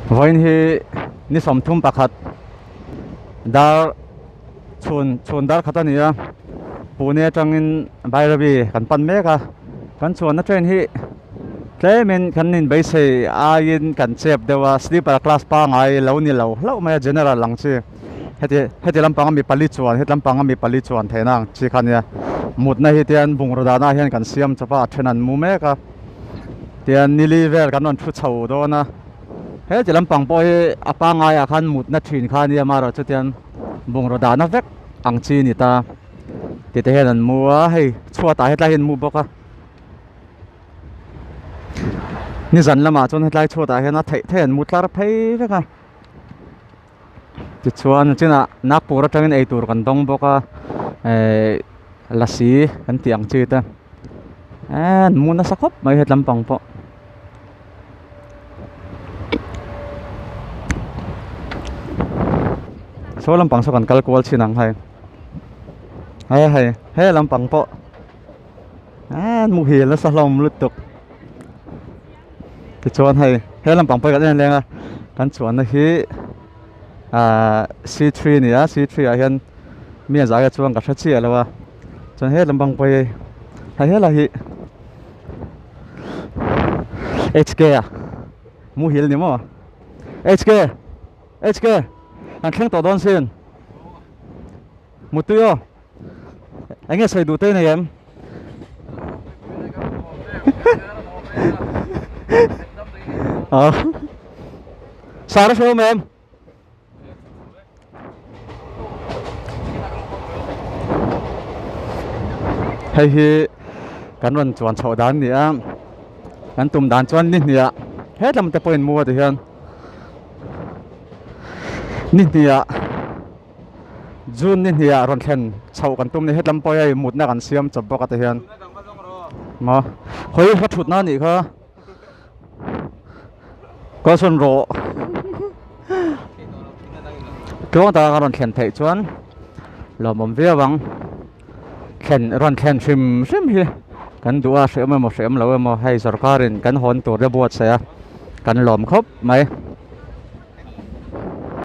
voin hi ni som thum pakhat dar chun dar khatania pune tangin bairabi kan pan meka kan chuan na train hi tlemin kanin base ain kan chep dewa sleeper class pa ngai lo ni lo ma general lang chi heti lampang mi pali chuan het lampang mi pali chuan thenang chi khania mutna hi tian bungroda na hian kan siam chapa thenan mu meka tian niliver kan on thu chho do na heti lampang po hi apa ngai a khan mutna thin khania maro chutian bungroda na vek ang chi ni ta ti te henan mua hei chuata hetla hin mu boka ni zan lama chon hetlai chuata hena thein mutlar phei veka ti chuan china nakpura tangin ei tur kan dong boka lasi kan tiang chi ta muna sakop mai het lampang po so lampang so kan kalkual chinang hai hai lampang po mu hi la sa lom lutuk ti chuan hai lampang po kan lenga kan chuan na hi C3 ni a C3 a hian mi za ga chuang ka thachi alawa chuan he lampang po hai la hi HK a mu hil ni mo HK an thleng to don sin mutuyo anh sai đủ tên này em sao đó không em hay hi cán vận chuẩn chậu đán nè cán tùm đán chuẩn nít nè hết làm tập point mua thì hơn nít nè June ni hiya ron thlen chho kan tum ni hetlam poi mutna kan siam chop ka te hian ma khoi ha thut na ni kha ko son ro ko ta ron thlen thei chuan lomom ve wang thlen ron thlen sim hi kan duwa sem mo lo mo hai sarkarin kan hon tur re buat sa kan lom khop mai